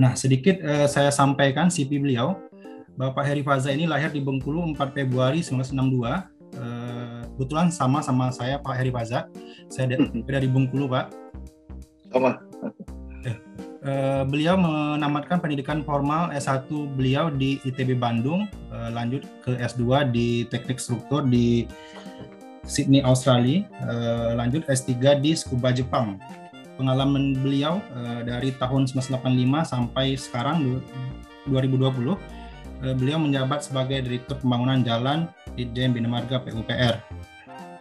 Nah, sedikit saya sampaikan CV beliau. Bapak Heri Faza ini lahir di Bengkulu 4 Februari 1962. Kebetulan sama saya Pak Heri Faza. Saya dari Bengkulu, Pak. Sama. Beliau menamatkan pendidikan formal S1 beliau di ITB Bandung, lanjut ke S2 di Teknik Struktur di Sydney, Australia, lanjut S3 di Tsukuba, Jepang. Pengalaman beliau dari tahun 1985 sampai sekarang 2020, beliau menjabat sebagai Direktur Pembangunan Jalan Ditjen Bina Marga PUPR.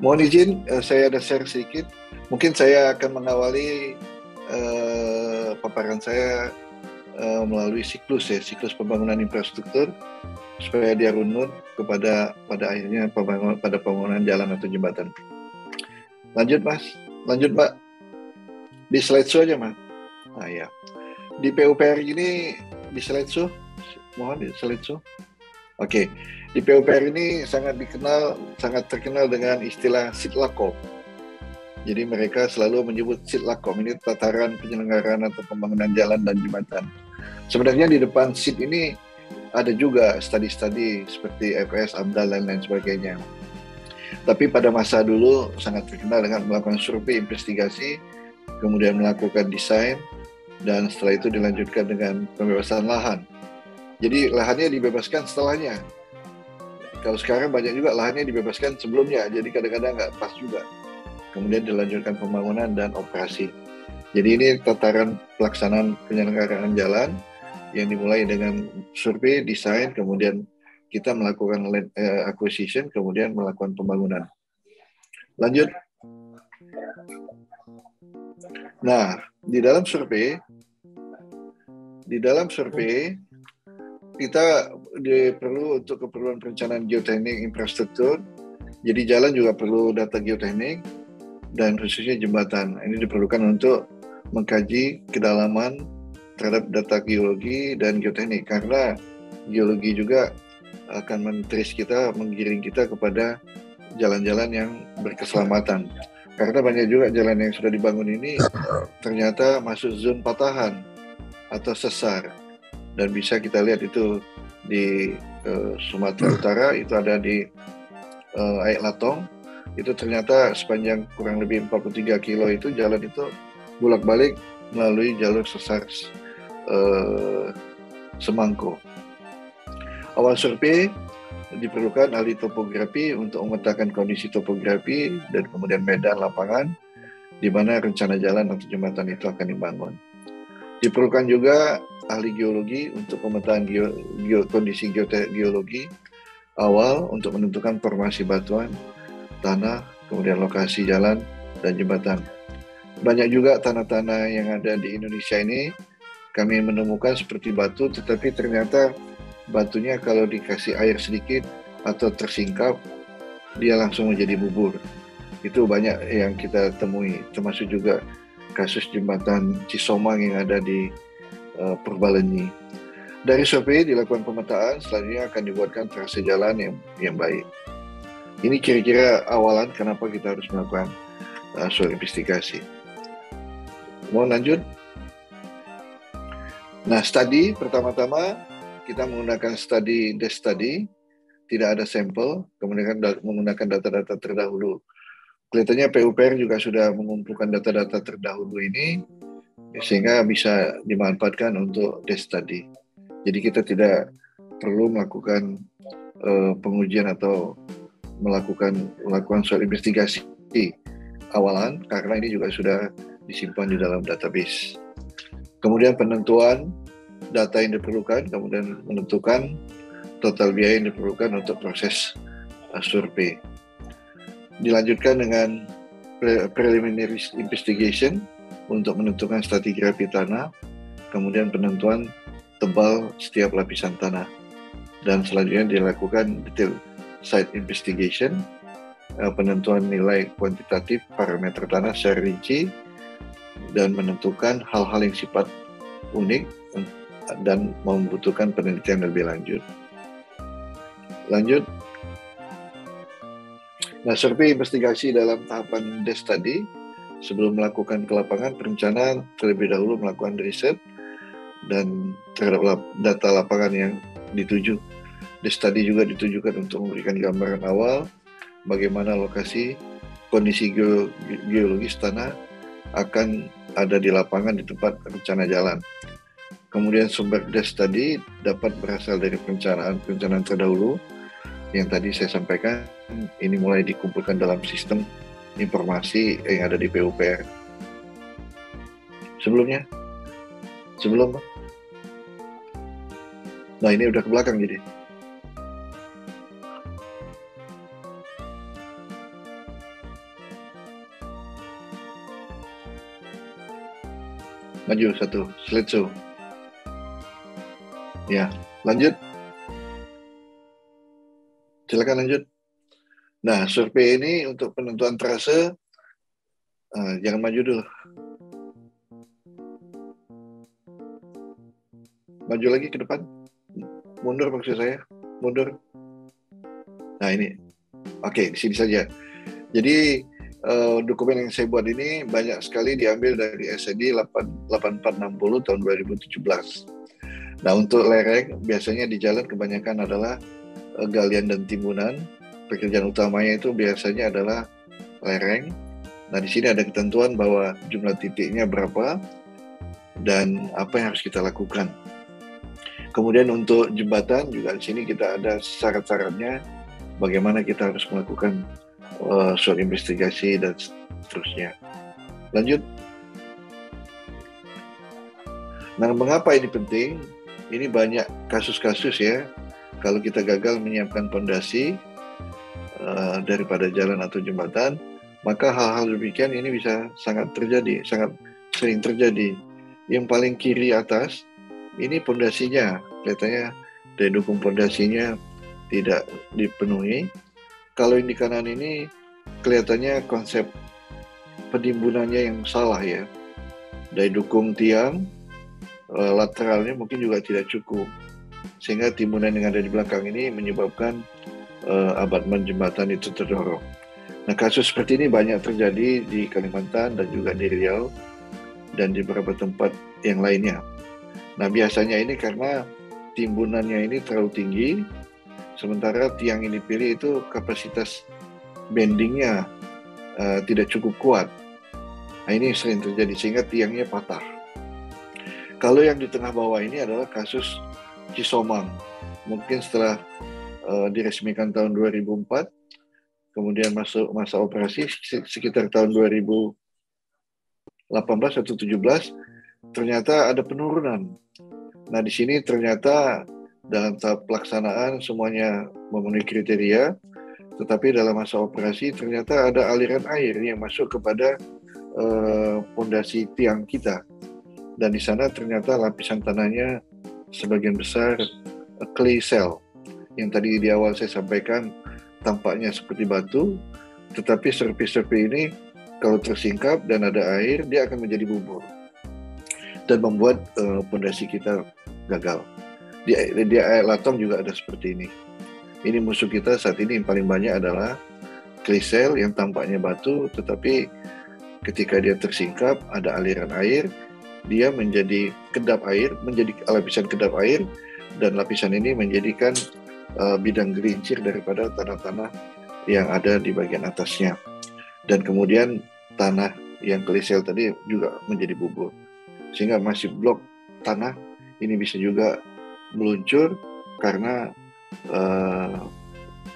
Mohon izin, saya ada share sedikit. Mungkin saya akan mengawali paparan saya melalui siklus pembangunan infrastruktur supaya dia runut pada akhirnya pada pembangunan jalan atau jembatan. Lanjut Mas, lanjut Mbak. Di slideshow aja Mas. Nah ya, di PUPR ini di slideshow, mohon di slideshow. Oke, di PUPR ini sangat terkenal dengan istilah Sitlakom. Jadi mereka selalu menyebut Sitlakom, ini tataran penyelenggaraan atau pembangunan jalan dan jembatan. Sebenarnya di depan SIT ini ada juga studi-studi seperti FS, AMDAL, dan lain sebagainya. Tapi pada masa dulu sangat terkenal dengan melakukan survei investigasi, kemudian melakukan desain, dan setelah itu dilanjutkan dengan pembebasan lahan. Jadi lahannya dibebaskan setelahnya. Kalau sekarang banyak juga lahannya dibebaskan sebelumnya, jadi kadang-kadang nggak pas juga. Kemudian dilanjutkan pembangunan dan operasi. Jadi ini tataran pelaksanaan penyelenggaraan jalan yang dimulai dengan survei, desain, kemudian kita melakukan land acquisition, kemudian melakukan pembangunan. Lanjut. Nah, di dalam survei kita perlu untuk keperluan perencanaan geoteknik infrastruktur. Jadi jalan juga perlu data geoteknik dan khususnya jembatan. Ini diperlukan untuk mengkaji kedalaman terhadap data geologi dan geoteknik, karena geologi juga akan menggiring kita kepada jalan-jalan yang berkeselamatan. Karena banyak juga jalan yang sudah dibangun ini ternyata masuk zona patahan atau sesar, dan bisa kita lihat itu di Sumatera Utara, itu ada di Aik Latong. Itu ternyata sepanjang kurang lebih 43 kilo itu jalan itu bolak-balik melalui jalur sesar Semangko. Awal survei diperlukan ahli topografi untuk memetakan kondisi topografi dan kemudian medan lapangan di mana rencana jalan atau jembatan itu akan dibangun. Diperlukan juga ahli geologi untuk pemetaan kondisi geologi awal untuk menentukan formasi batuan, tanah, kemudian lokasi jalan dan jembatan. Banyak juga tanah-tanah yang ada di Indonesia ini kami menemukan seperti batu, tetapi ternyata batunya kalau dikasih air sedikit atau tersingkap, dia langsung menjadi bubur. Itu banyak yang kita temui, termasuk juga kasus jembatan Cisomang yang ada di Purbalenyi. Dari survei dilakukan pemetaan, selanjutnya akan dibuatkan trase jalan yang baik. Ini kira-kira awalan kenapa kita harus melakukan suatu investigasi. Mau lanjut? Nah, studi pertama-tama kita menggunakan desk study, tidak ada sampel, kemudian menggunakan data-data terdahulu. Kelihatannya PUPR juga sudah mengumpulkan data-data terdahulu ini, sehingga bisa dimanfaatkan untuk desk study. Jadi kita tidak perlu melakukan pengujian atau melakukan suatu investigasi awalan, karena ini juga sudah disimpan di dalam database. Kemudian penentuan data yang diperlukan, kemudian menentukan total biaya yang diperlukan untuk proses survei. Dilanjutkan dengan preliminary investigation untuk menentukan stratigrafi tanah, kemudian penentuan tebal setiap lapisan tanah, dan selanjutnya dilakukan detail site investigation, penentuan nilai kuantitatif parameter tanah secara rinci, dan menentukan hal-hal yang sifat unik dan membutuhkan penelitian lebih lanjut. Nah, survei investigasi dalam tahapan desk tadi, sebelum melakukan ke lapangan, perencanaan terlebih dahulu melakukan riset dan terhadap data lapangan yang dituju. The study juga ditujukan untuk memberikan gambaran awal bagaimana lokasi kondisi geologis tanah akan ada di lapangan di tempat rencana jalan. Kemudian sumber the study dapat berasal dari perencanaan terdahulu yang tadi saya sampaikan. Ini mulai dikumpulkan dalam sistem informasi yang ada di PUPR. Sebelum, nah ini udah ke belakang jadi. Maju satu, slide show. Ya, lanjut. Silakan lanjut. Nah, survei ini untuk penentuan trase, jangan maju dulu. Maju lagi ke depan. Mundur maksud saya. Mundur. Nah, ini. Oke, di sini saja. Jadi, dokumen yang saya buat ini banyak sekali diambil dari SED 8460 tahun 2017. Nah, untuk lereng, biasanya di jalan kebanyakan adalah galian dan timbunan. Pekerjaan utamanya itu biasanya adalah lereng. Nah, di sini ada ketentuan bahwa jumlah titiknya berapa dan apa yang harus kita lakukan. Kemudian untuk jembatan juga di sini kita ada syarat-syaratnya bagaimana kita harus melakukan soal investigasi dan seterusnya. Lanjut. Nah, mengapa ini penting? Ini banyak kasus-kasus ya. Kalau kita gagal menyiapkan fondasi daripada jalan atau jembatan, maka hal-hal demikian ini bisa sangat sering terjadi. Yang paling kiri atas, ini fondasinya, kelihatannya dari dukung fondasinya tidak dipenuhi. Kalau yang di kanan ini, kelihatannya konsep penimbunannya yang salah ya. Dari dukung tiang, lateralnya mungkin juga tidak cukup. Sehingga timbunan yang ada di belakang ini menyebabkan abatmen jembatan itu terdorong. Nah, kasus seperti ini banyak terjadi di Kalimantan dan juga di Riau dan di beberapa tempat yang lainnya. Nah, biasanya ini karena timbunannya ini terlalu tinggi, sementara tiang yang dipilih itu kapasitas bendingnya tidak cukup kuat. Nah, ini sering terjadi sehingga tiangnya patah. Kalau yang di tengah bawah ini adalah kasus Cisomang. Mungkin setelah diresmikan tahun 2004, kemudian masuk masa operasi sekitar tahun 2018 atau 17, ternyata ada penurunan. Nah, di sini ternyata dalam tahap pelaksanaan semuanya memenuhi kriteria, tetapi dalam masa operasi ternyata ada aliran air yang masuk kepada fondasi tiang kita. Dan di sana ternyata lapisan tanahnya sebagian besar clay shell. Yang tadi di awal saya sampaikan tampaknya seperti batu, tetapi survei ini kalau tersingkap dan ada air, dia akan menjadi bubur dan membuat fondasi kita gagal. Di air Latom juga ada seperti ini. Ini musuh kita saat ini yang paling banyak adalah clay shell yang tampaknya batu, tetapi ketika dia tersingkap, ada aliran air, dia menjadi kedap air, menjadi lapisan kedap air, dan lapisan ini menjadikan bidang gelincir daripada tanah-tanah yang ada di bagian atasnya. Dan kemudian tanah yang clay shell tadi juga menjadi bubur. Sehingga masih blok tanah ini bisa juga meluncur karena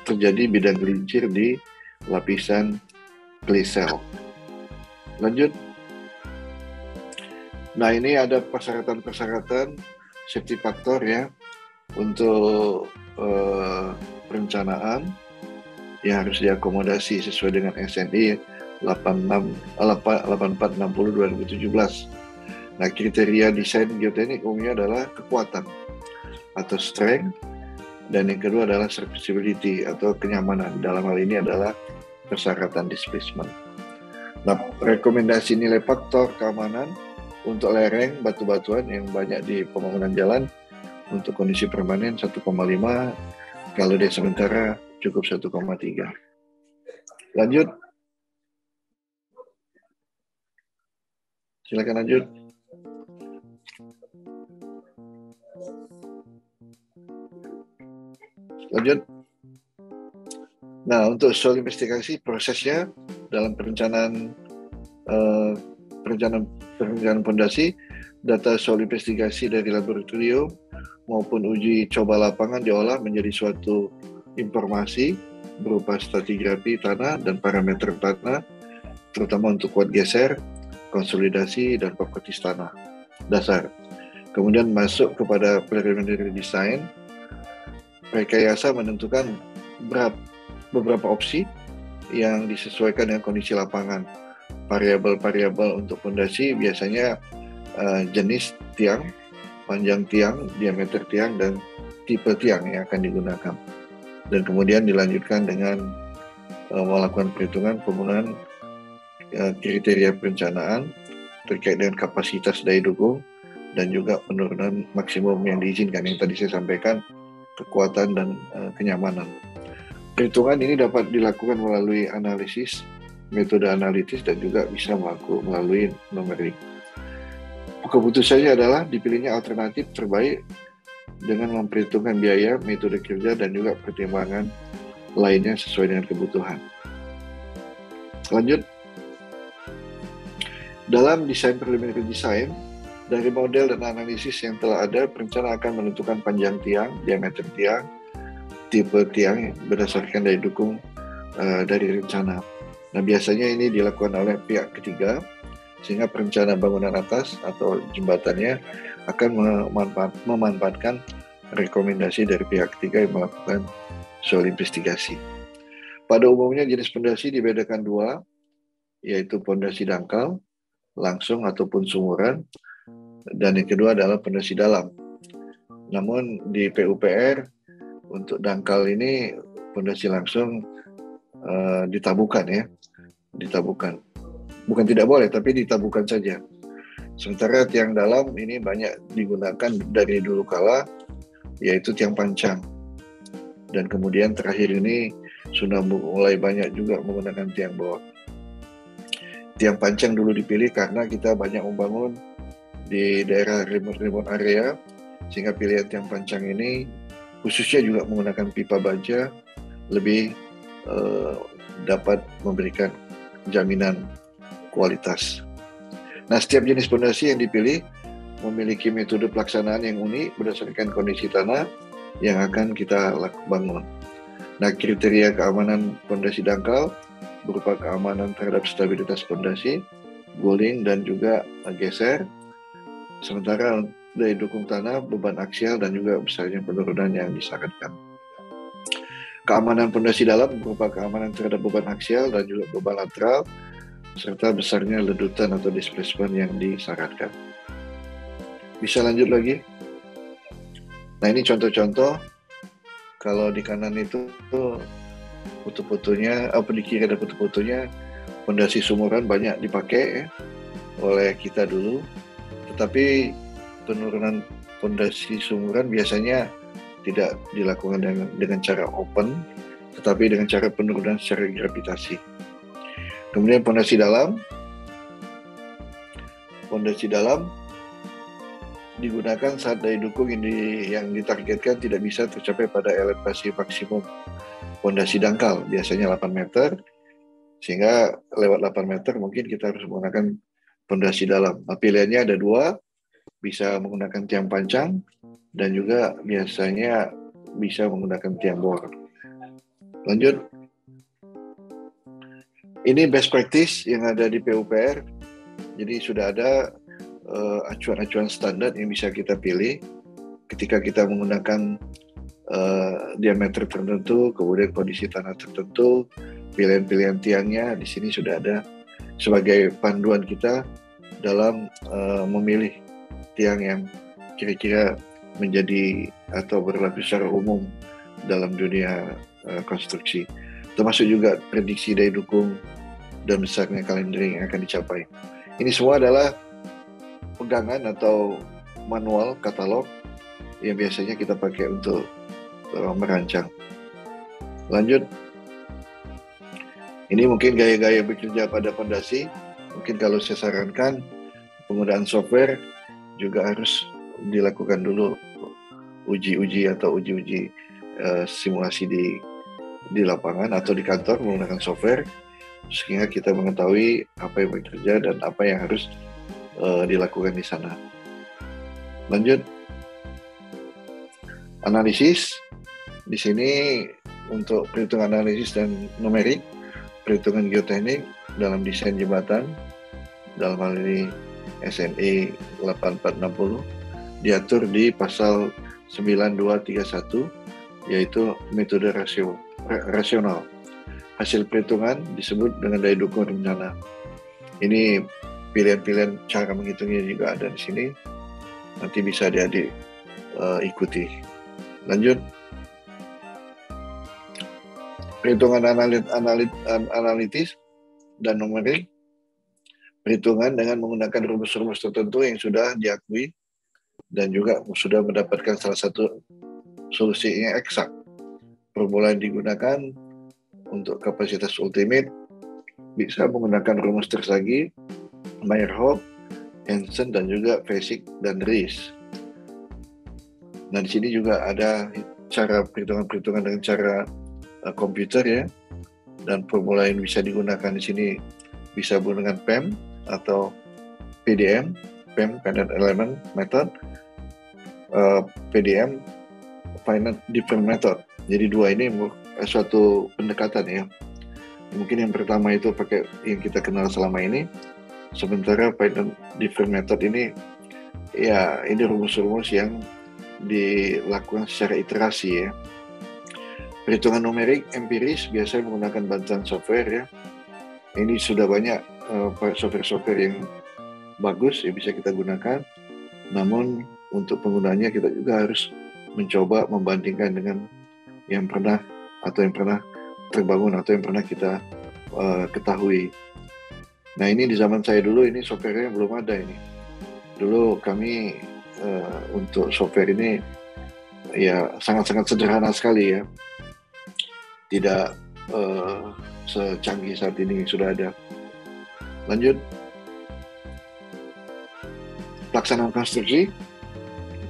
terjadi bidang gelincir di lapisan clay shell. Lanjut. Nah, ini ada persyaratan-persyaratan safety factor ya untuk perencanaan yang harus diakomodasi sesuai dengan SNI 8460/2017. Nah, kriteria desain geoteknik umumnya adalah kekuatan atau strength, dan yang kedua adalah serviceability atau kenyamanan. Dalam hal ini adalah persyaratan displacement. Nah, rekomendasi nilai faktor keamanan untuk lereng batu-batuan yang banyak di pembangunan jalan untuk kondisi permanen 1,5, kalau dia sementara cukup 1,3. Lanjut. Silakan lanjut. Lanjut. Nah, untuk soil investigasi prosesnya dalam perencanaan fondasi, data soil investigasi dari laboratorium maupun uji coba lapangan diolah menjadi suatu informasi berupa stratigrafi tanah dan parameter tanah, terutama untuk kuat geser, konsolidasi, dan properties tanah dasar. Kemudian masuk kepada preliminary design. Rekayasa menentukan beberapa opsi yang disesuaikan dengan kondisi lapangan. Variabel-variabel untuk fondasi biasanya jenis tiang, panjang tiang, diameter tiang, dan tipe tiang yang akan digunakan. Dan kemudian dilanjutkan dengan melakukan perhitungan penggunaan kriteria perencanaan terkait dengan kapasitas daya dukung dan juga penurunan maksimum yang diizinkan yang tadi saya sampaikan, kekuatan dan kenyamanan. Perhitungan ini dapat dilakukan melalui analisis, metode analitis, dan juga bisa melalui numerik. Keputusannya adalah dipilihnya alternatif terbaik dengan memperhitungkan biaya, metode kerja, dan juga pertimbangan lainnya sesuai dengan kebutuhan. Lanjut. Dalam desain preliminary design, dari model dan analisis yang telah ada, perencana akan menentukan panjang tiang, diameter tiang, tipe tiang berdasarkan daya dukung dari rencana. Nah, biasanya ini dilakukan oleh pihak ketiga, sehingga perencana bangunan atas atau jembatannya akan memanfaatkan rekomendasi dari pihak ketiga yang melakukan soil investigasi. Pada umumnya jenis fondasi dibedakan dua, yaitu fondasi dangkal, langsung ataupun sumuran, dan yang kedua adalah fondasi dalam. Namun di PUPR untuk dangkal ini fondasi langsung ditabukan ya, ditabukan. Bukan tidak boleh, tapi ditabukan saja. Sementara tiang dalam ini banyak digunakan dari dulu kala, yaitu tiang pancang. Dan kemudian terakhir ini sudah mulai banyak juga menggunakan tiang bor. Tiang pancang dulu dipilih karena kita banyak membangun di daerah remote area, sehingga pilihan tiang pancang ini khususnya juga menggunakan pipa baja lebih dapat memberikan jaminan kualitas. Nah, setiap jenis fondasi yang dipilih memiliki metode pelaksanaan yang unik berdasarkan kondisi tanah yang akan kita bangun. Nah, kriteria keamanan fondasi dangkal berupa keamanan terhadap stabilitas fondasi, guling, dan juga geser. Sementara daya dukung tanah, beban aksial, dan juga besarnya penurunan yang disarankan. Keamanan fondasi dalam berupa keamanan terhadap beban aksial dan juga beban lateral, serta besarnya ledutan atau displacement yang disarankan. Bisa lanjut lagi? Nah, ini contoh-contoh. Kalau di kanan itu foto-fotonya, di kiri ada foto-fotonya, fondasi sumuran banyak dipakai ya, oleh kita dulu. Tetapi penurunan fondasi sumuran biasanya tidak dilakukan dengan cara open, tetapi dengan cara penurunan secara gravitasi. Kemudian fondasi dalam digunakan saat daya dukung yang ditargetkan tidak bisa tercapai pada elevasi maksimum fondasi dangkal, biasanya 8 meter, sehingga lewat 8 meter mungkin kita harus menggunakan fondasi dalam. Nah, pilihannya ada dua, bisa menggunakan tiang pancang dan juga biasanya bisa menggunakan tiang bor. Lanjut. Ini best practice yang ada di PUPR. Jadi sudah ada acuan-acuan standar yang bisa kita pilih ketika kita menggunakan diameter tertentu, kemudian kondisi tanah tertentu, pilihan-pilihan tiangnya di sini sudah ada sebagai panduan kita dalam memilih tiang yang kira-kira menjadi atau berlaku secara umum dalam dunia konstruksi, termasuk juga prediksi daya dukung dan besarnya kalendering yang akan dicapai. Ini semua adalah pegangan atau manual katalog yang biasanya kita pakai untuk merancang. Lanjut. Ini mungkin gaya-gaya bekerja pada fondasi. Mungkin kalau saya sarankan penggunaan software juga harus dilakukan dulu uji-uji simulasi di lapangan atau di kantor menggunakan software, sehingga kita mengetahui apa yang bekerja dan apa yang harus dilakukan di sana. Lanjut, analisis. Di sini untuk perhitungan analisis dan numerik, perhitungan geoteknik dalam desain jembatan, dalam hal ini SNI 8460, diatur di pasal 9231, yaitu metode rasional. Hasil perhitungan disebut dengan daya dukung rencana. Ini pilihan-pilihan cara menghitungnya juga ada di sini. Nanti bisa adik-adik ikuti. Lanjut. Perhitungan analitis dan numerik. Perhitungan dengan menggunakan rumus-rumus tertentu yang sudah diakui dan juga sudah mendapatkan salah satu solusi yang eksak. Permulaan digunakan untuk kapasitas ultimate bisa menggunakan rumus Tersagi, Meyerhof, Hansen, dan juga Vesic dan Ries. Nah, di sini juga ada cara perhitungan dengan cara komputer ya, dan formula yang bisa digunakan di sini bisa menggunakan PEM atau PDM, PEM Finite Element Method, PDM Finite Different Method. Jadi dua ini suatu pendekatan ya. Mungkin yang pertama itu pakai yang kita kenal selama ini, sementara Finite Different Method ini ya ini rumus-rumus yang dilakukan secara iterasi ya. Perhitungan numerik empiris biasanya menggunakan bantuan software ya. Ini sudah banyak software-software yang bagus yang bisa kita gunakan. Namun untuk penggunanya kita juga harus mencoba membandingkan dengan yang pernah terbangun atau yang pernah kita ketahui. Nah, ini di zaman saya dulu ini software-nya belum ada ini. Dulu kami untuk software ini ya sangat-sangat sederhana sekali ya. Tidak secanggih saat ini sudah ada. Lanjut. Pelaksanaan konstruksi.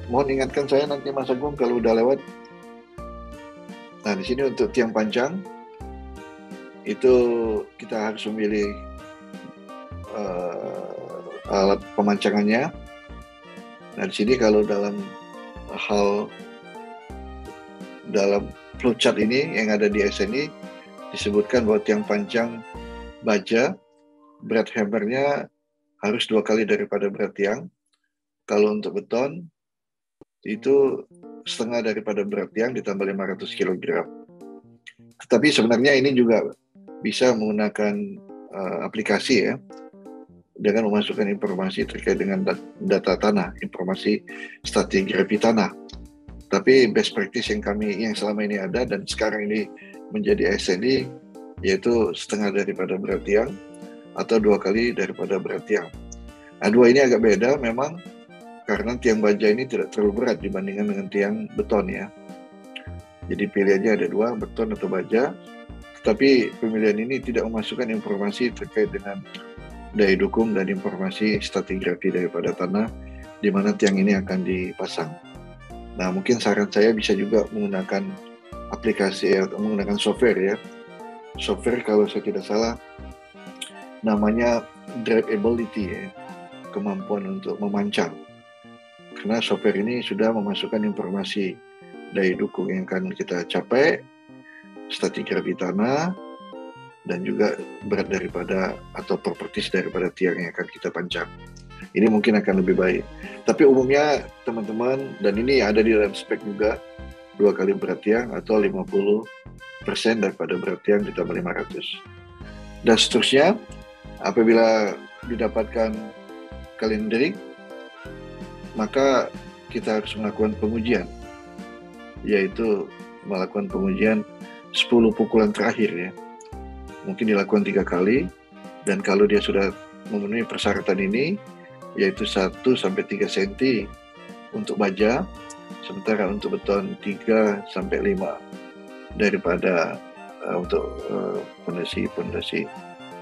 Mohon ingatkan saya nanti Mas Agung kalau udah lewat. Nah, di sini untuk tiang panjang itu kita harus memilih alat pemancangannya. Nah, di sini kalau dalam flowchart ini yang ada di SNI disebutkan bahwa tiang panjang baja berat hammernya harus 2 kali daripada berat tiang. Kalau untuk beton itu setengah daripada berat tiang ditambah 500 kg. Tetapi sebenarnya ini juga bisa menggunakan aplikasi ya, dengan memasukkan informasi terkait dengan data tanah, informasi stratigrafi tanah. Tapi best practice yang selama ini ada dan sekarang ini menjadi SNI yaitu setengah daripada berat tiang atau 2 kali daripada berat tiang. Nah, dua ini agak beda memang karena tiang baja ini tidak terlalu berat dibandingkan dengan tiang beton ya. Jadi pilihannya ada 2, beton atau baja. Tetapi pemilihan ini tidak memasukkan informasi terkait dengan daya dukung dan informasi stratigrafi daripada tanah di mana tiang ini akan dipasang. Nah, mungkin saran saya bisa juga menggunakan aplikasi atau menggunakan software ya. Software kalau saya tidak salah namanya drivability ya, kemampuan untuk memancang. Karena software ini sudah memasukkan informasi daya dukung yang akan kita capai, stratigrafi tanah, dan juga berat daripada atau properties daripada tiang yang akan kita pancang. Ini mungkin akan lebih baik. Tapi umumnya teman-teman, dan ini ada di dalam spek juga, 2 kali berat tiang atau 50% daripada berat tiang ditambah 500. Dan seterusnya, apabila didapatkan kalendering, maka kita harus melakukan pengujian, yaitu melakukan pengujian 10 pukulan terakhir ya. Mungkin dilakukan 3 kali, dan kalau dia sudah memenuhi persyaratan ini, yaitu 1-3 cm untuk baja, sementara untuk beton 3-5 daripada untuk pondasi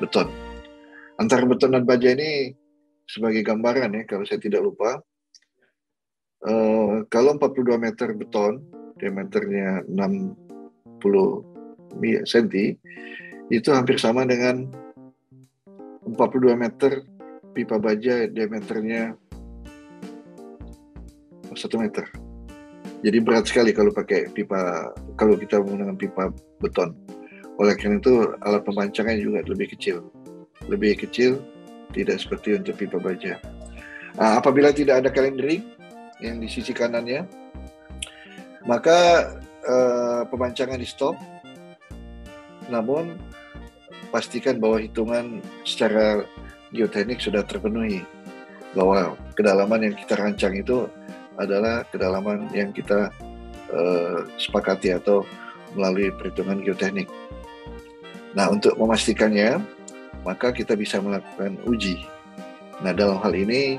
beton. Antara beton dan baja ini sebagai gambaran ya, kalau saya tidak lupa, kalau 42 meter beton diameternya 60 cm, itu hampir sama dengan 42 meter pipa baja diameternya 1 meter. Jadi berat sekali kalau pakai pipa, kalau kita menggunakan pipa beton. Oleh karena itu alat pemancangan juga lebih kecil, tidak seperti untuk pipa baja. Apabila tidak ada kalendering yang di sisi kanannya, maka pemancangan di stop. Namun pastikan bahwa hitungan secara geoteknik sudah terpenuhi, bahwa kedalaman yang kita rancang itu adalah kedalaman yang kita sepakati atau melalui perhitungan geoteknik. Nah, untuk memastikannya, maka kita bisa melakukan uji. Nah, dalam hal ini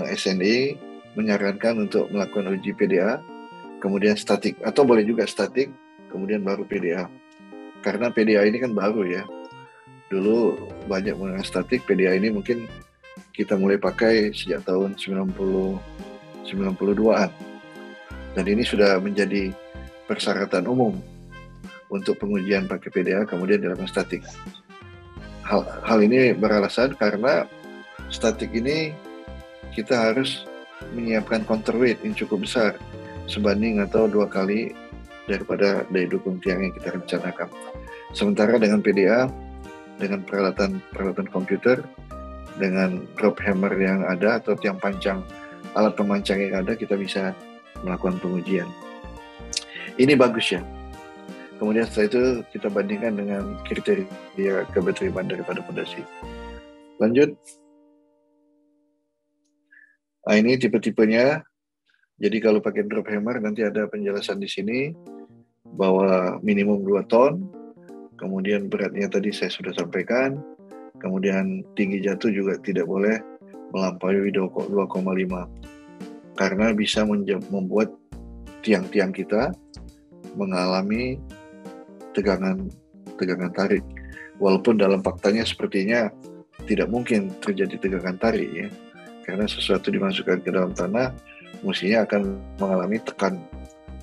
SNI menyarankan untuk melakukan uji PDA, kemudian statik, atau boleh juga statik, kemudian baru PDA. Karena PDA ini kan baru ya. Dulu banyak menggunakan statik, PDA ini mungkin kita mulai pakai sejak tahun 92-an. Dan ini sudah menjadi persyaratan umum untuk pengujian pakai PDA kemudian dilakukan statik. Hal ini beralasan karena statik ini kita harus menyiapkan counterweight yang cukup besar sebanding atau 2 kali daripada daya dukung tiang yang kita rencanakan. Sementara dengan PDA, dengan peralatan komputer, dengan drop hammer yang ada atau tiang pancang, alat pemancang yang ada, kita bisa melakukan pengujian. Ini bagus ya. Kemudian setelah itu kita bandingkan dengan kriteria keberterimaan daripada fondasi. Lanjut. Nah, ini tipe-tipenya. Jadi kalau pakai drop hammer nanti ada penjelasan di sini bahwa minimum 2 ton, kemudian beratnya tadi saya sudah sampaikan, kemudian tinggi jatuh juga tidak boleh melampaui 2,5 karena bisa membuat tiang-tiang kita mengalami tegangan tarik. Walaupun dalam faktanya sepertinya tidak mungkin terjadi tegangan tarik ya, karena sesuatu dimasukkan ke dalam tanah mestinya akan mengalami tekan.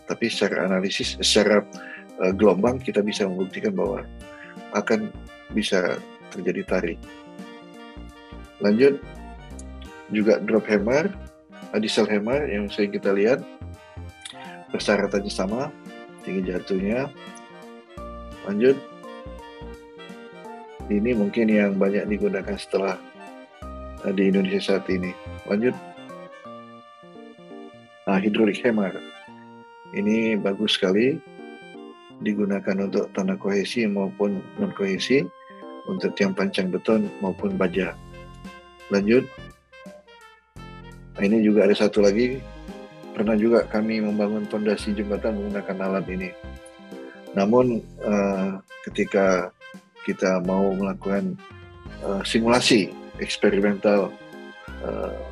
Tapi secara analisis, secara gelombang kita bisa membuktikan bahwa akan bisa terjadi tarik. Lanjut, juga drop hammer, diesel hammer yang sering kita lihat persyaratannya sama, tinggi jatuhnya. Lanjut, ini mungkin yang banyak digunakan setelah di Indonesia saat ini. Lanjut, hydraulic hammer. Ini bagus sekali, digunakan untuk tanah kohesi maupun non kohesi, untuk tiang pancang beton maupun baja. Lanjut, ini juga ada satu lagi, pernah juga kami membangun fondasi jembatan menggunakan alat ini. Namun ketika kita mau melakukan simulasi eksperimental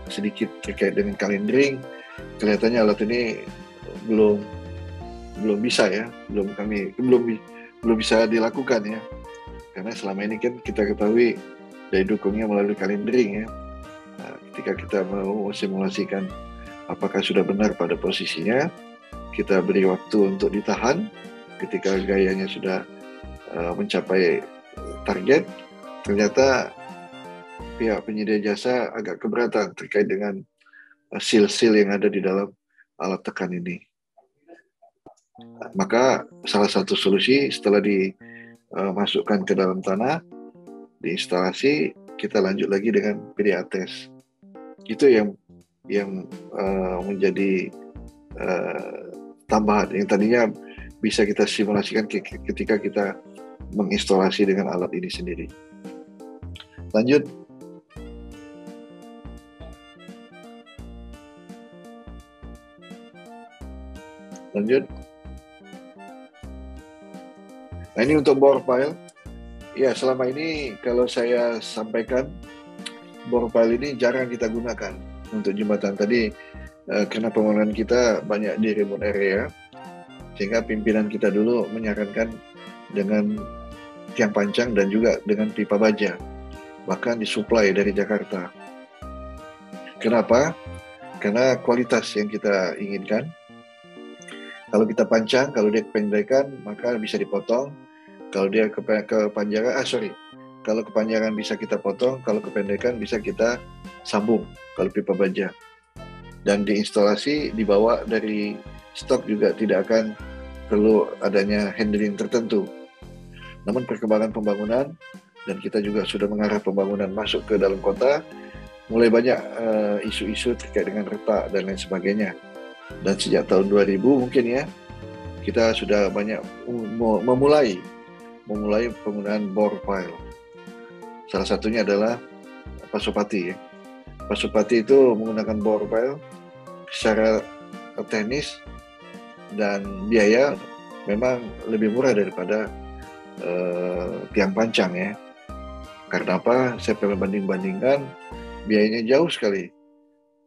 sedikit terkait dengan kalendering, kelihatannya alat ini belum bisa ya, belum bisa dilakukan ya, karena selama ini kan kita ketahui daya dukungnya melalui kalendering ya. Ketika kita mau simulasikan apakah sudah benar pada posisinya, kita beri waktu untuk ditahan. Ketika gayanya sudah mencapai target, ternyata pihak penyedia jasa agak keberatan terkait dengan seal-seal yang ada di dalam alat tekan ini. Maka salah satu solusi setelah dimasukkan ke dalam tanah, diinstalasi, kita lanjut lagi dengan PDA test. Itu yang menjadi tambahan yang tadinya bisa kita simulasikan ketika kita menginstalasi dengan alat ini sendiri. Lanjut. Nah, ini untuk bore pile. Ya, selama ini kalau saya sampaikan, bore pile ini jarang kita gunakan untuk jembatan tadi karena pembangunan kita banyak di remote area, sehingga pimpinan kita dulu menyarankan dengan tiang pancang dan juga dengan pipa baja, bahkan disuplai dari Jakarta. Kenapa? Karena kualitas yang kita inginkan. Kalau kita pancang, kalau dia kependekan, maka bisa dipotong. Kalau dia kepanjangan, kalau kepanjangan bisa kita potong, kalau kependekan bisa kita sambung, kalau pipa baja. Dan diinstalasi, dibawa dari stok juga tidak akan perlu adanya handling tertentu. Namun perkembangan pembangunan, dan kita juga sudah mengarah pembangunan masuk ke dalam kota, mulai banyak isu-isu terkait dengan retak dan lain sebagainya. Dan sejak tahun 2000 mungkin ya, kita sudah banyak memulai penggunaan bore pile. Salah satunya adalah Pasopati ya. Pasopati itu menggunakan bore pile secara teknis dan biaya memang lebih murah daripada tiang pancang ya. Karena apa? Saya pernah banding-bandingkan, biayanya jauh sekali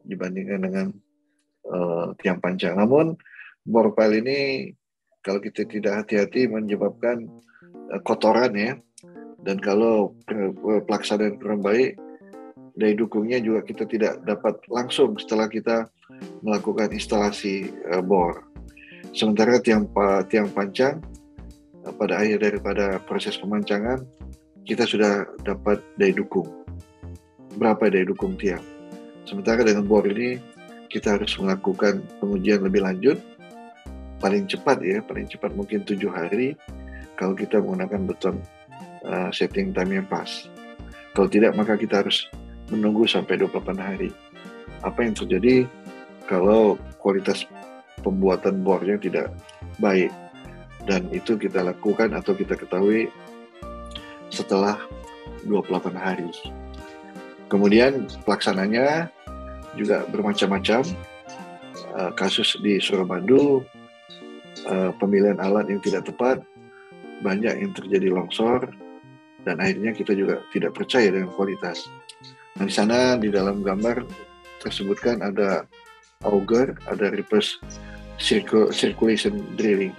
dibandingkan dengan tiang pancang. Namun bore pile ini kalau kita tidak hati-hati menyebabkan kotoran ya. Dan kalau pelaksanaan kurang baik, daya dukungnya juga kita tidak dapat langsung setelah kita melakukan instalasi bor. Sementara tiang pancang, pada akhir daripada proses pemancangan, kita sudah dapat daya dukung. Berapa daya dukung tiang? Sementara dengan bor ini, kita harus melakukan pengujian lebih lanjut, paling cepat mungkin 7 hari, kalau kita menggunakan beton setting time yang pas. Kalau tidak, maka kita harus menunggu sampai 28 hari. Apa yang terjadi kalau kualitas pembuatan bornya tidak baik? Dan itu kita lakukan atau kita ketahui setelah 28 hari. Kemudian pelaksananya juga bermacam-macam. Kasus di Suramadu, pemilihan alat yang tidak tepat, banyak yang terjadi longsor, dan akhirnya kita juga tidak percaya dengan kualitas. Nah, di sana di dalam gambar tersebutkan ada auger, ada reverse circulation drilling.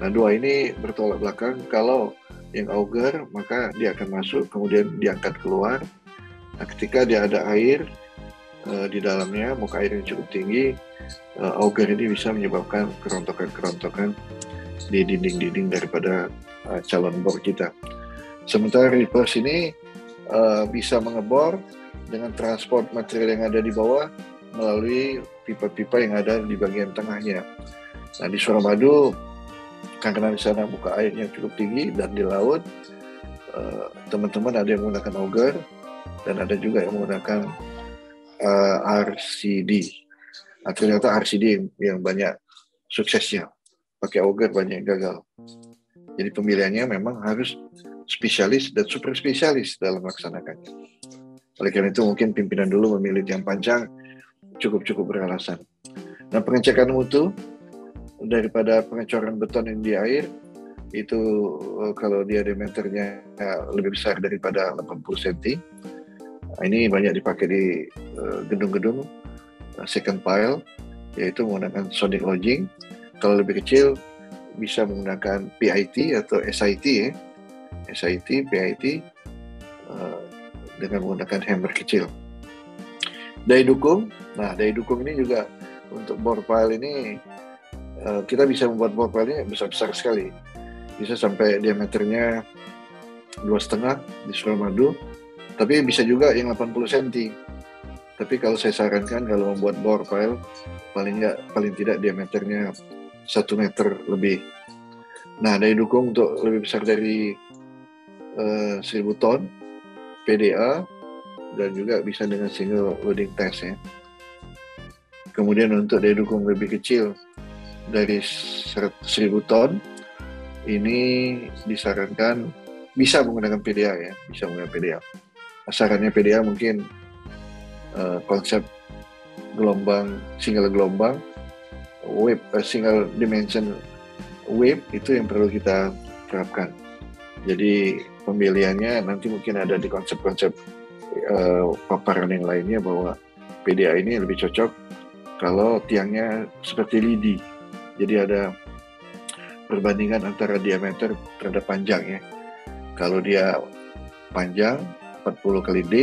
Nah, dua ini bertolak belakang. Kalau yang auger, maka dia akan masuk, kemudian diangkat keluar. Nah, ketika dia ada air di dalamnya, muka air yang cukup tinggi, auger ini bisa menyebabkan kerontokan-kerontokan di dinding-dinding daripada calon bor kita. Sementara reverse ini bisa mengebor dengan transport material yang ada di bawah melalui pipa-pipa yang ada di bagian tengahnya. Nah, di Suramadu, karena di sana muka airnya cukup tinggi dan di laut, teman-teman ada yang menggunakan auger dan ada juga yang menggunakan RCD. Nah, ternyata RCD yang banyak suksesnya, pakai auger banyak yang gagal. Jadi pemilihannya memang harus spesialis dan super spesialis dalam melaksanakannya. Oleh karena itu mungkin pimpinan dulu memilih tiang pancang cukup beralasan. Nah, pengecekan mutu daripada pengecoran beton yang di air itu kalau dia diameternya lebih besar daripada 80 cm, ini banyak dipakai di gedung-gedung second pile, yaitu menggunakan sonic lodging. Kalau lebih kecil bisa menggunakan PIT atau SIT ya. SIT, PIT dengan menggunakan hammer kecil. Daya dukung, nah daya dukung ini juga untuk bore pile ini kita bisa membuat bore pile ini besar-besar sekali, bisa sampai diameternya 2,5 di Suramadu, tapi bisa juga yang 80 cm. Tapi kalau saya sarankan kalau membuat bore pile paling tidak diameternya 1 meter lebih. Nah, daya dukung untuk lebih besar dari 1.000 ton PDA dan juga bisa dengan single loading test ya. Kemudian untuk daya dukung lebih kecil dari 1.000 ton ini disarankan bisa menggunakan PDA ya, bisa menggunakan PDA. Sarannya PDA mungkin konsep single gelombang wave, single dimension wave itu yang perlu kita terapkan. Jadi pemilihannya nanti mungkin ada di konsep-konsep paparan yang lainnya bahwa PDA ini lebih cocok kalau tiangnya seperti lidi. Jadi ada perbandingan antara diameter terhadap panjang ya. Kalau dia panjang 40 kali D,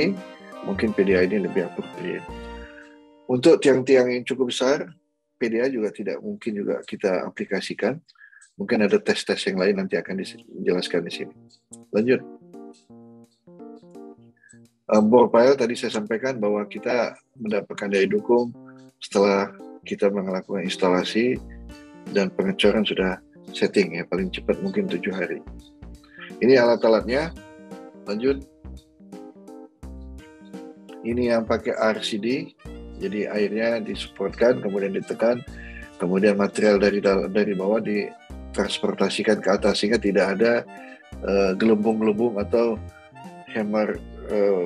mungkin PDA ini lebih appropriate. Untuk tiang-tiang yang cukup besar, PDA juga tidak mungkin juga kita aplikasikan. Mungkin ada tes-tes yang lain nanti akan dijelaskan di sini. Lanjut. Bore pile tadi saya sampaikan bahwa kita mendapatkan daya dukung setelah kita melakukan instalasi dan pengecoran sudah setting ya, paling cepat mungkin 7 hari. Ini alat-alatnya. Lanjut. Ini yang pakai RCD, jadi airnya disuppортkan, kemudian ditekan, kemudian material dari bawah ditransportasikan ke atas sehingga tidak ada gelembung-gelembung atau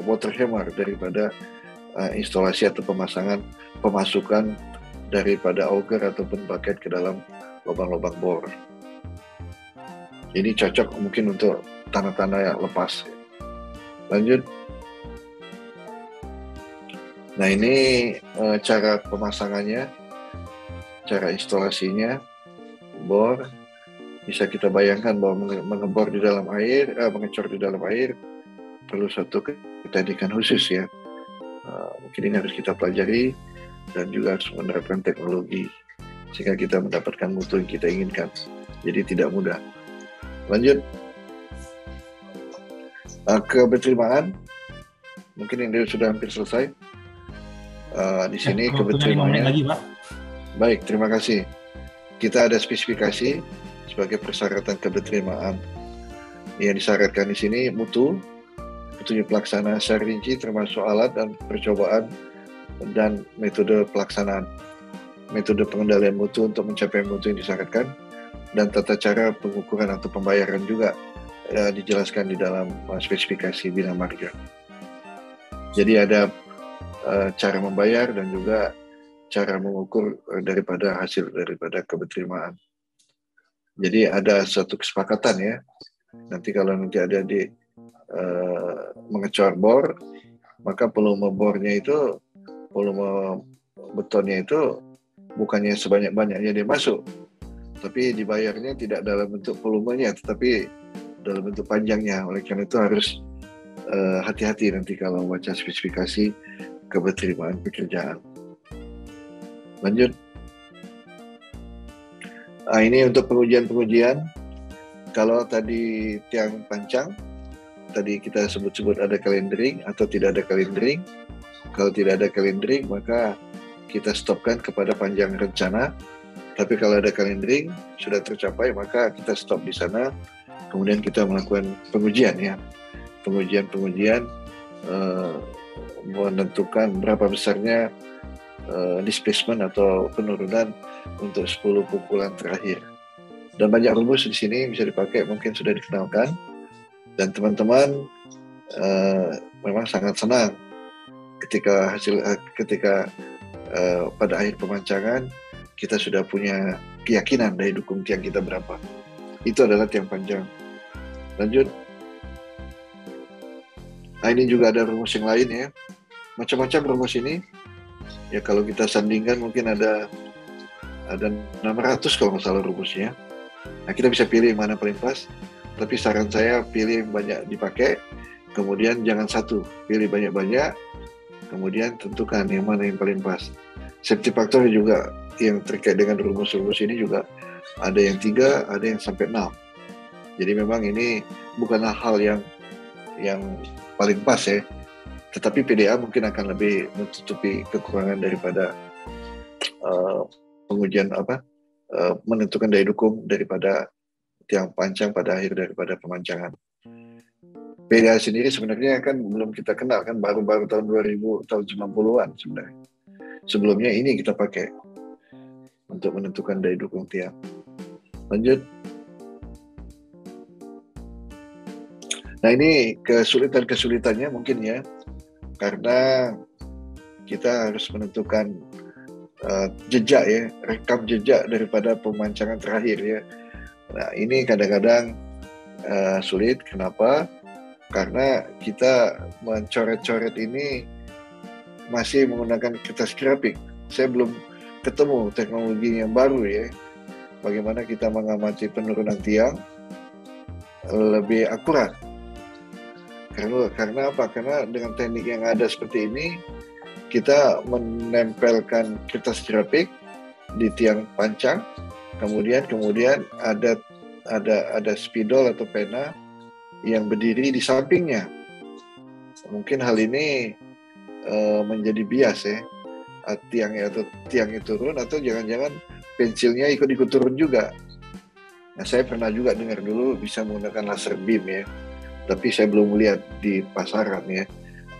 water hammer daripada instalasi atau pemasukan daripada auger ataupun bucket ke dalam lubang-lubang bor. Ini cocok mungkin untuk tanah-tanah yang lepas. Lanjut. Nah, ini cara pemasangannya, cara instalasinya. Bor bisa kita bayangkan bahwa mengebor di dalam air, mengecor di dalam air perlu satu keteknikan khusus ya. Mungkin ini harus kita pelajari dan juga harus menerapkan teknologi sehingga kita mendapatkan mutu yang kita inginkan. Jadi tidak mudah. Lanjut. Keberterimaan, mungkin ini sudah hampir selesai. Di sini keberterimaannya. Lagi, Pak. Baik, terima kasih. Kita ada spesifikasi sebagai persyaratan keberterimaan. Yang disyaratkan di sini mutu, petunjuk pelaksana secara rinci termasuk alat dan percobaan dan metode pelaksanaan, metode pengendalian mutu untuk mencapai mutu yang disyaratkan, dan tata cara pengukuran atau pembayaran juga dijelaskan di dalam spesifikasi Bina Marga. Jadi ada cara membayar dan juga cara mengukur daripada hasil daripada keberterimaan. Jadi ada satu kesepakatan ya. Nanti kalau nanti ada di mengecor bor, maka volume bornya itu, volume betonnya itu bukannya sebanyak-banyaknya dia masuk, tapi dibayarnya tidak dalam bentuk volumenya, tetapi dalam bentuk panjangnya. Oleh karena itu harus hati-hati nanti kalau baca spesifikasi keberterimaan pekerjaan. Lanjut. Ini untuk pengujian-pengujian. Kalau tadi tiang pancang, tadi kita sebut-sebut ada calendering atau tidak ada calendering. Kalau tidak ada calendering, maka kita stopkan kepada panjang rencana. Tapi kalau ada calendering sudah tercapai, maka kita stop di sana. Kemudian kita melakukan pengujian ya. Pengujian menentukan berapa besarnya displacement atau penurunan untuk 10 pukulan terakhir. Dan banyak rumus di sini bisa dipakai, mungkin sudah dikenalkan. Dan teman-teman memang sangat senang ketika pada akhir pemancangan kita sudah punya keyakinan daya dukung tiang kita berapa. Itu adalah tiang panjang. Lanjut. Nah, ini juga ada rumus yang lain ya. Macam-macam rumus ini. Ya kalau kita sandingkan mungkin ada 600 kalau nggak salah rumusnya. Nah, kita bisa pilih mana paling pas. Tapi saran saya pilih yang banyak dipakai. Kemudian jangan satu, pilih banyak-banyak. Kemudian tentukan yang mana yang paling pas. Safety factor juga yang terkait dengan rumus-rumus ini juga ada yang 3, ada yang sampai 6. Jadi memang ini bukanlah hal yang paling pas ya. Tetapi PDA mungkin akan lebih menutupi kekurangan daripada pengujian menentukan daya dukung daripada tiang pancang pada akhir daripada pemancangan. PDA sendiri sebenarnya kan belum kita kenal kan, baru-baru tahun 2000, tahun 90-an sebenarnya. Sebelumnya ini kita pakai untuk menentukan daya dukung tiang. Lanjut. Nah, ini kesulitannya mungkin ya, karena kita harus menentukan jejak ya, rekam jejak daripada pemancangan terakhir ya. Nah, ini kadang-kadang sulit. Kenapa? Karena kita mencoret-coret ini masih menggunakan kertas grafik. Saya belum ketemu teknologi yang baru ya, bagaimana kita mengamati penurunan tiang lebih akurat. Karena apa? Karena dengan teknik yang ada seperti ini, kita menempelkan kertas grafik, di tiang pancang, kemudian ada spidol atau pena yang berdiri di sampingnya. Mungkin hal ini menjadi bias ya, tiangnya turun, atau jangan-jangan pensilnya ikut turun juga. Nah, saya pernah juga dengar dulu bisa menggunakan laser beam ya, tapi saya belum melihat di pasaran ya,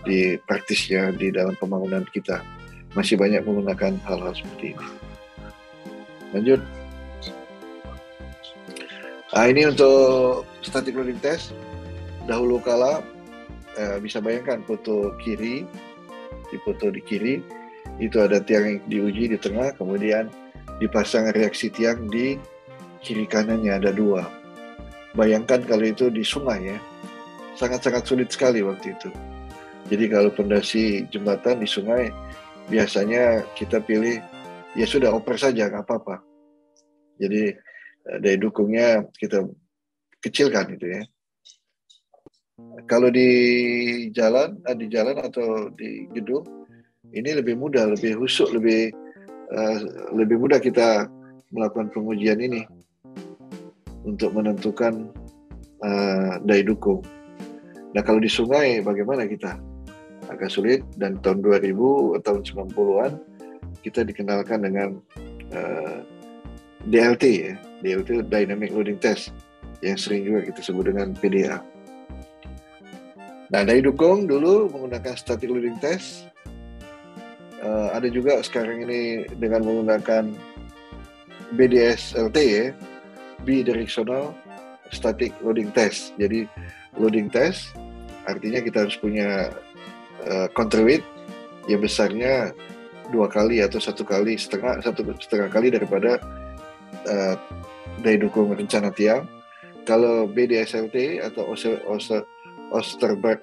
di praktisnya di dalam pembangunan kita masih banyak menggunakan hal-hal seperti ini. Lanjut. Nah, ini untuk static loading test. Dahulu kala bisa bayangkan foto kiri, di foto di kiri itu ada tiang yang diuji di tengah, kemudian dipasang reaksi tiang di kiri kanannya, ada 2. Bayangkan kalau itu di sungai ya, sangat-sangat sulit sekali waktu itu. Jadi kalau fondasi jembatan di sungai, biasanya kita pilih ya sudah oper saja, nggak apa-apa. Jadi daya dukungnya kita kecilkan itu ya. Kalau di jalan atau di gedung ini lebih mudah, lebih husuk, lebih mudah kita melakukan pengujian ini untuk menentukan daya dukung. Nah, kalau di sungai bagaimana kita? Agak sulit, dan tahun 2000 atau 90-an kita dikenalkan dengan DLT ya. DLT Dynamic Loading Test yang sering juga kita sebut dengan PDA. Nah, daya dukung dulu menggunakan Static Loading Test. Ada juga sekarang ini dengan menggunakan BDSLT ya, Bidirectional Static Loading Test. Jadi loading test artinya kita harus punya counterweight yang besarnya 2 kali atau 1,5 kali daripada daya dukung rencana tiang. Kalau BDSLT atau Osterberg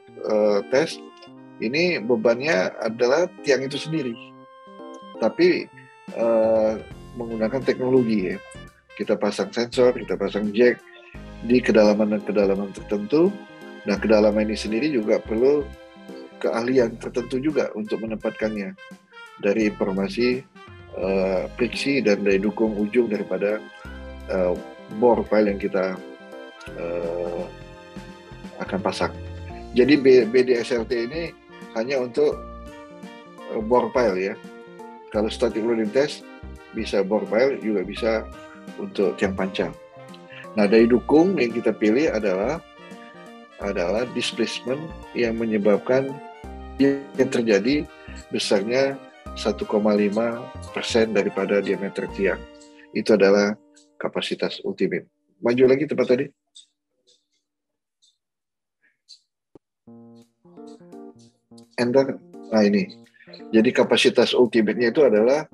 test, ini bebannya adalah tiang itu sendiri, tapi menggunakan teknologi ya. Kita pasang sensor, kita pasang jack di kedalaman tertentu. Nah, kedalaman ini sendiri juga perlu keahlian tertentu juga untuk menempatkannya dari informasi friksi dan daya dukung ujung daripada bore pile yang kita akan pasang. Jadi BDSLT ini hanya untuk bore pile ya. Kalau static loading test bisa bore pile, juga bisa untuk tiang pancang. Nah, daya dukung yang kita pilih adalah displacement yang menyebabkan yang terjadi besarnya 1,5% daripada diameter tiang. Itu adalah kapasitas ultimate. Maju lagi tempat tadi. Enter. Nah, ini. Jadi kapasitas ultimate-nya itu adalah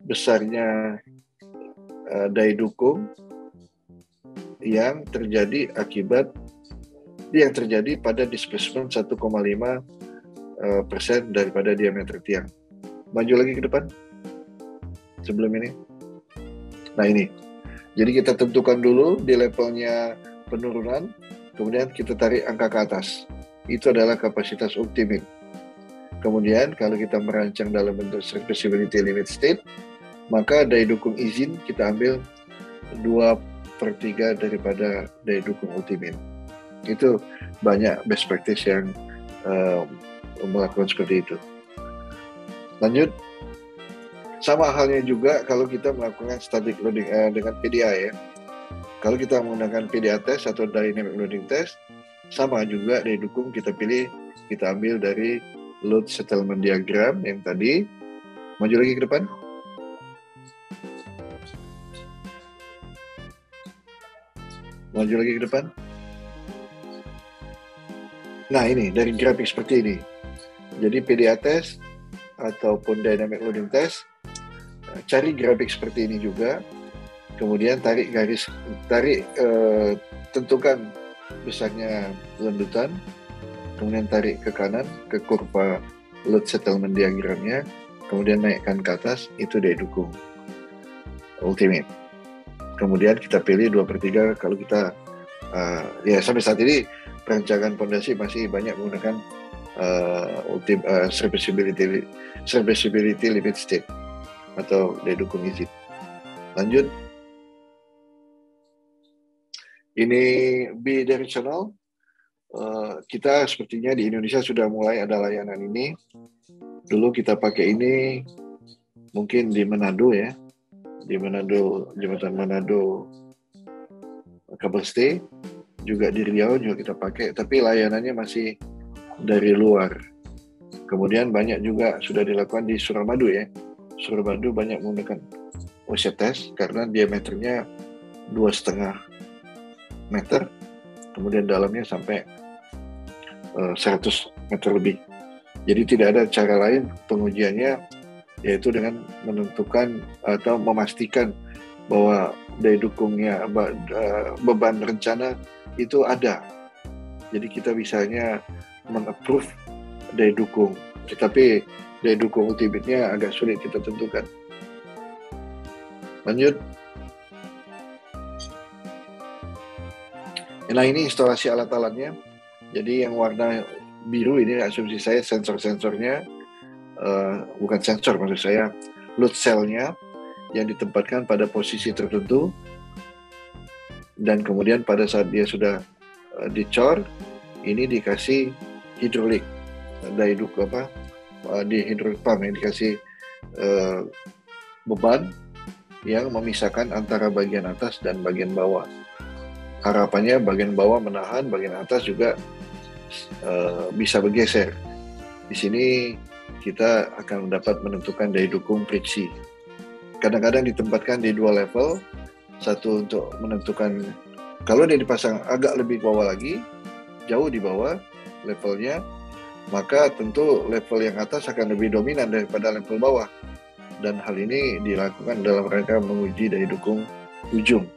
besarnya daya dukung yang terjadi pada displacement 1,5% daripada diameter tiang. Maju lagi ke depan sebelum ini. Nah, ini. Jadi kita tentukan dulu di levelnya penurunan, kemudian kita tarik angka ke atas. Itu adalah kapasitas ultimate. Kemudian kalau kita merancang dalam bentuk serviceability limit state, maka daya dukung izin kita ambil 2/3 daripada daya dukung ultimate. Itu banyak best practice yang melakukan seperti itu. Lanjut. Sama halnya juga kalau kita melakukan static loading dengan PDA ya. Kalau kita menggunakan PDA test atau dynamic loading test, sama juga daya dukung kita ambil dari load settlement diagram yang tadi. Maju lagi ke depan. Maju lagi ke depan. Nah, ini dari grafik seperti ini. Jadi PDA test ataupun dynamic loading test, cari grafik seperti ini juga. Kemudian tentukan besarnya lendutan. Kemudian tarik ke kanan ke kurva load settlement diagramnya. Kemudian naikkan ke atas, itu daya dukung ultimate. Kemudian kita pilih 2/3 kalau kita ya sampai saat ini perancangan fondasi masih banyak menggunakan serviceability limit state atau daya dukung izin. Lanjut. Ini bidirectional. Kita sepertinya di Indonesia sudah mulai ada layanan ini. Dulu kita pakai ini mungkin di Manado ya, di Manado, Jembatan Manado kabel stay, juga di Riau juga kita pakai, tapi layanannya masih dari luar. Kemudian banyak juga sudah dilakukan di Suramadu ya. Suramadu banyak menggunakan OCTS karena diameternya 2,5 meter, kemudian dalamnya sampai 100 meter lebih. Jadi tidak ada cara lain pengujiannya, yaitu dengan menentukan atau memastikan bahwa daya dukungnya, beban rencana itu ada. Jadi kita bisanya meng-approve daya dukung, tetapi daya dukung ultimate-nya agak sulit kita tentukan. Lanjut. Nah, ini instalasi alat-alatnya. Jadi yang warna biru ini asumsi saya sensor-sensornya, bukan sensor maksud saya, load cell-nya yang ditempatkan pada posisi tertentu, dan kemudian pada saat dia sudah dicor, ini dikasih hidrolik, daya dukung di hidrolik pump yang dikasih beban yang memisahkan antara bagian atas dan bagian bawah. Harapannya bagian bawah menahan, bagian atas juga bisa bergeser. Di sini kita akan dapat menentukan daya dukung friksi. Kadang-kadang ditempatkan di 2 level, satu untuk menentukan kalau dia dipasang agak lebih bawah lagi, jauh di bawah levelnya, maka tentu level yang atas akan lebih dominan daripada level bawah. Dan hal ini dilakukan dalam rangka menguji daya dukung ujung.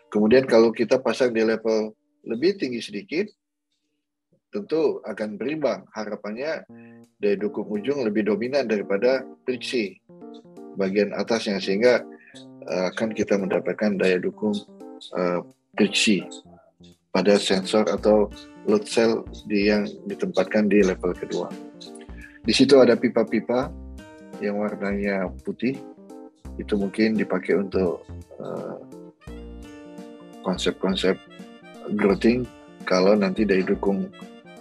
Kemudian kalau kita pasang di level lebih tinggi sedikit, tentu akan berimbang. Harapannya daya dukung ujung lebih dominan daripada friksi bagian atasnya, sehingga akan kita mendapatkan daya dukung friksi pada sensor atau load cell yang ditempatkan di level kedua. Di situ ada pipa-pipa yang warnanya putih, itu mungkin dipakai untuk konsep-konsep grouting kalau nanti daya dukung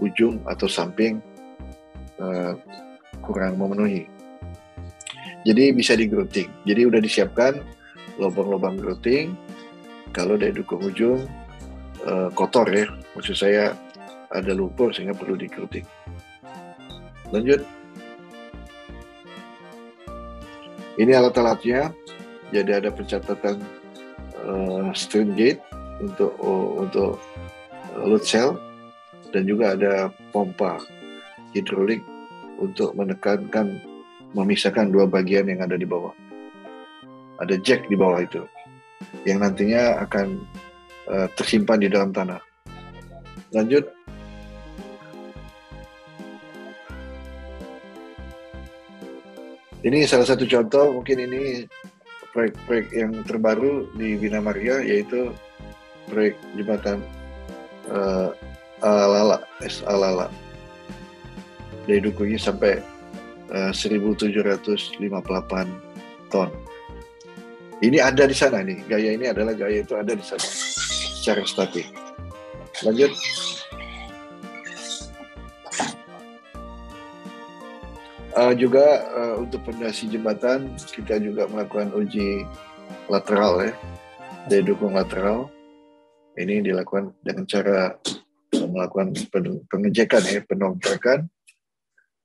ujung atau samping kurang memenuhi. Jadi bisa di grouting. Jadi udah disiapkan lubang-lubang grouting kalau daya dukung ujung kotor ya, maksud saya ada lumpur sehingga perlu di grouting. Lanjut. Ini alat-alatnya. Jadi ada pencatatan strain gauge untuk load cell, dan juga ada pompa hidrolik untuk menekankan, memisahkan 2 bagian yang ada di bawah. Ada jack di bawah itu yang nantinya akan tersimpan di dalam tanah. Lanjut. Ini salah satu contoh, mungkin ini proyek-proyek yang terbaru di Bina Marga, yaitu proyek jembatan Alala, Alala. Daya dukungnya sampai 1.758 ton. Ini ada di sana nih, gaya ini adalah gaya itu ada di sana secara statik. Lanjut. Juga untuk pondasi jembatan kita juga melakukan uji lateral ya, daya dukung lateral. Ini dilakukan dengan cara melakukan pengejekan ya, penongkrakan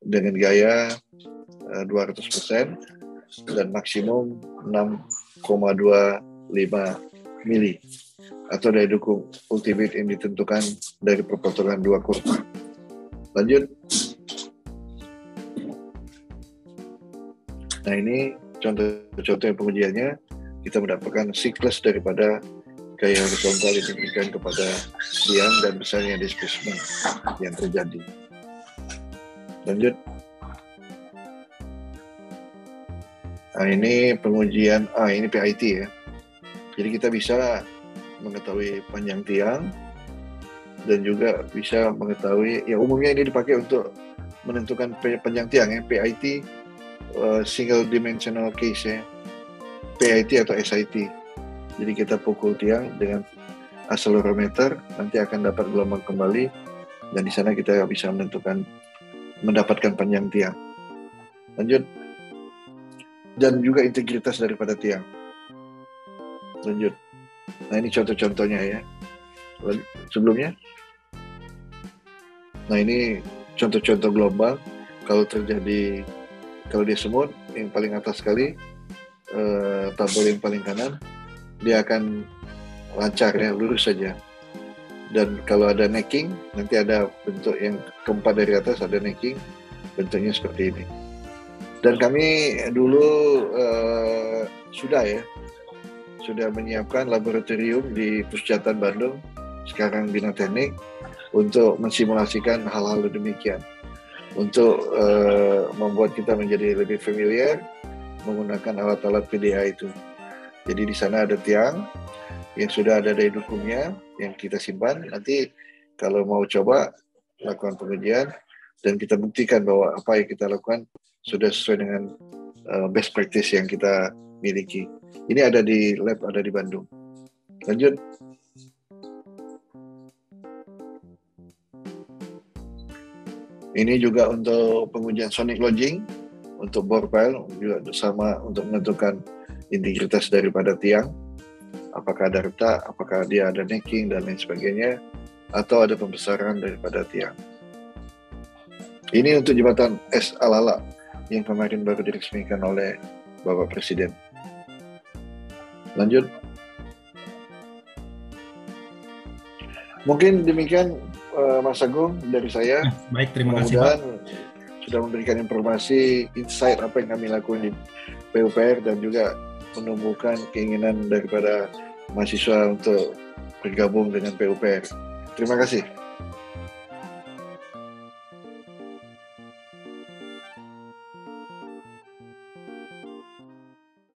dengan gaya 200% dan maksimum 6,25 mili atau daya dukung ultimate yang ditentukan dari perpotongan 2 kurva. Lanjut. Nah, ini contoh-contoh pengujiannya. Kita mendapatkan siklus daripada gaya horizontal yang diberikan kepada tiang dan besarnya displacement yang terjadi. Lanjut. Nah, ini pengujian, ini PIT ya. Jadi kita bisa mengetahui panjang tiang dan juga bisa mengetahui, ya umumnya ini dipakai untuk menentukan panjang tiang ya, PIT single dimensional case ya. PIT atau SIT. Jadi kita pukul tiang dengan accelerometer, nanti akan dapat gelombang kembali, dan di sana kita bisa mendapatkan panjang tiang. Lanjut. Dan juga integritas daripada tiang. Lanjut. Nah, ini contoh-contohnya ya. Sebelumnya. Nah, ini contoh-contoh gelombang. Kalau dia semut, yang paling atas sekali, tabel yang paling kanan, dia akan lancar ya, lurus saja. Dan kalau ada necking, nanti ada bentuk yang keempat dari atas, ada necking, bentuknya seperti ini. Dan kami dulu sudah menyiapkan laboratorium di Pusjatan Bandung, sekarang Bina Teknik, untuk mensimulasikan hal-hal demikian, untuk membuat kita menjadi lebih familiar menggunakan alat-alat PDA itu. Jadi di sana ada tiang yang sudah ada daya dukungnya yang kita simpan. Nanti kalau mau coba lakukan pengujian dan kita buktikan bahwa apa yang kita lakukan sudah sesuai dengan best practice yang kita miliki. Ini ada di lab, ada di Bandung. Lanjut. Ini juga untuk pengujian sonic lodging, untuk bore pile, juga sama untuk menentukan integritas daripada tiang. Apakah ada retak, apakah dia ada necking, dan lain sebagainya, atau ada pembesaran daripada tiang. Ini untuk jembatan Es Alala yang kemarin baru diresmikan oleh Bapak Presiden. Lanjut. Mungkin demikian Mas Agung dari saya. Baik, terima kasih Pak. Sudah memberikan informasi, insight apa yang kami lakukan di PUPR, dan juga menumbuhkan keinginan daripada mahasiswa untuk bergabung dengan PUPR. Terima kasih.